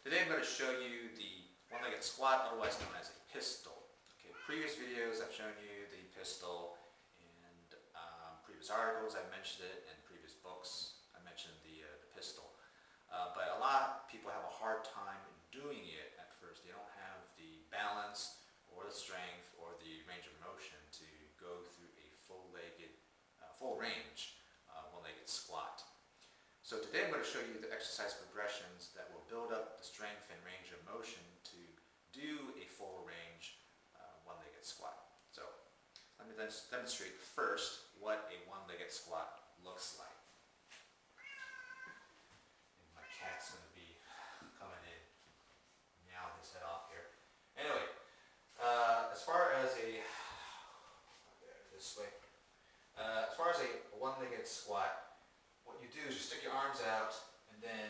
Today I'm going to show you the one-legged squat, otherwise known as a pistol. Okay, previous videos I've shown you the pistol, and previous articles I've mentioned it, and previous books I mentioned the pistol. But a lot of people have a hard time doing it at first. They don't have the balance or the strength or the range of motion to go through a full-legged, full range one-legged squat. So today I'm going to show you the exercise progressions that will build up the strength and range of motion to do a full range one-legged squat. So let me then demonstrate first what a one-legged squat looks like. And my cat's going to be coming in, meowing his head off here. Anyway, as far as a one-legged squat, what you do is you stick your arms out and then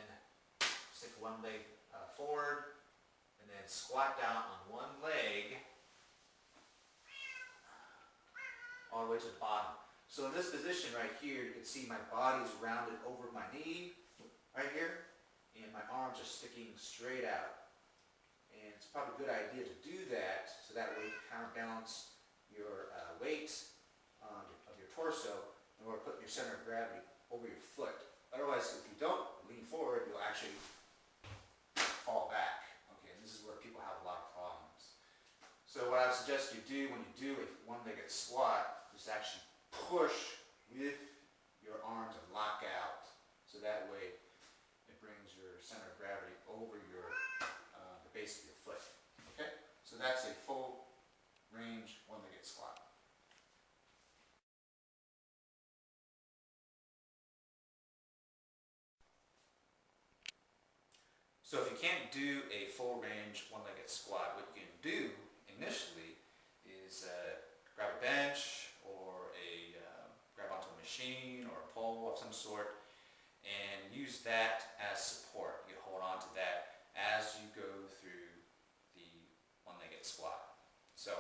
stick one leg forward and then squat down on one leg all the way to the bottom. So in this position right here, you can see my body's rounded over my knee right here, and my arms are sticking straight out. And it's probably a good idea to do that so that way you can counterbalance your weight of your torso or putting your center of gravity over your foot. Otherwise, if you don't lean forward, you'll actually fall back. Okay, and this is where people have a lot of problems. So what I would suggest you do when you do a one-legged squat is actually push with your arms and lock out. So that way it brings your center of gravity over your the base of your foot. Okay, so that's a full range one-legged squat. So if you can't do a full range one-legged squat, what you can do initially is grab a bench or grab onto a machine or a pole of some sort and use that as support. You hold on to that as you go through the one-legged squat. So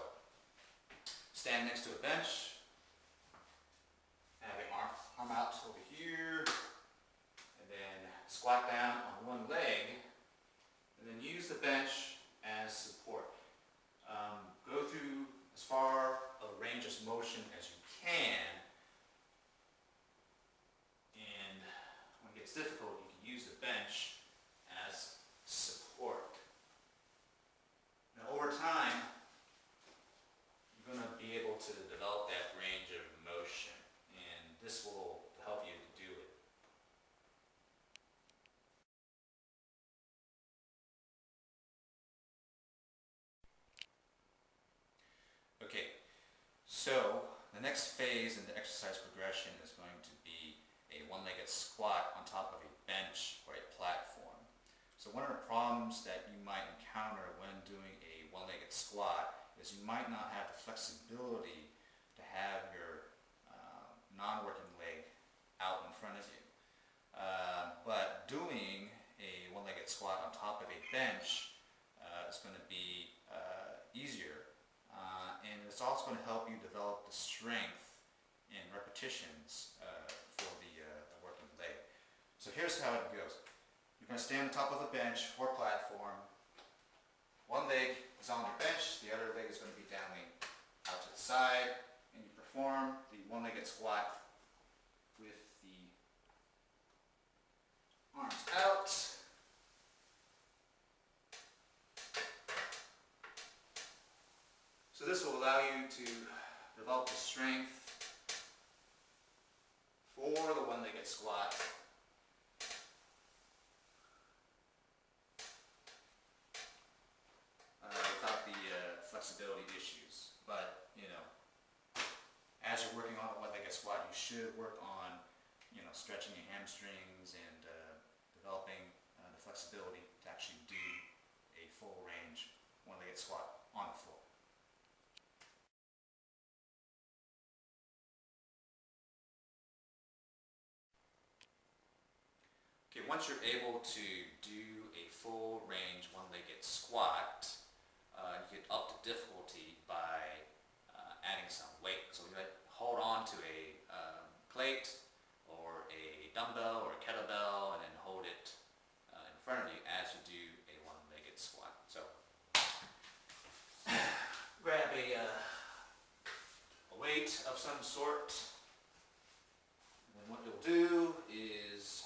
stand next to a bench, have your arm out over here, and then squat down on one leg. And then use the bench as support. Go through as far a range of motion as you can. And when it gets difficult, you can use the bench as support. Now over time, you're going to be able to develop that range of motion. And this will help you to do it. Okay, so the next phase in the exercise progression is going to be a one-legged squat on top of a bench or a platform. So one of the problems that you might encounter when doing a one-legged squat is you might not have the flexibility to have your non-working leg out in front of you. But doing a one-legged squat on top of a bench is going to be easier. And it's also going to help you develop the strength and repetitions for the working leg. So here's how it goes. You're going to stand on top of the bench or platform. One leg is on the bench, the other leg is going to be dangling out to the side, and you perform the one-legged squat with the arms out. So this will allow you to develop the strength for the one-legged squat. Without the flexibility issues. But, as you're working on the one-legged squat, you should work on, stretching your hamstrings and developing the flexibility to actually do a full range one-legged squat on the floor. Okay, once you're able to do a full range one-legged squat, you get up the difficulty by adding some weight. So you hold on to a plate or a dumbbell or a kettlebell and then hold it in front of you as you do a one weight of some sort. And then what you'll do is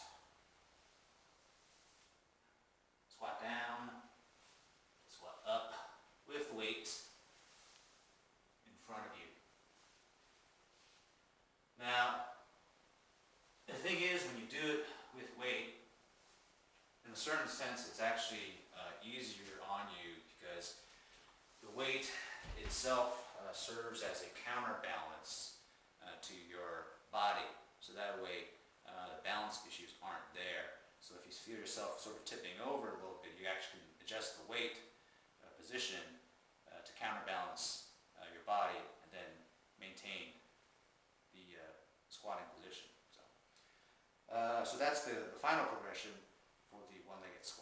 squat down, squat up with weight in front of you. Now, the thing is, when you do it with weight, in a certain sense, it's actually easier on you because the weight itself serves as a counterbalance to your body. So that way, the balance issues aren't there. So if you feel yourself sort of tipping over a little bit, you actually adjust the weight position to counterbalance your body and then maintain the squatting position. So that's the final progression for the one-legged squat.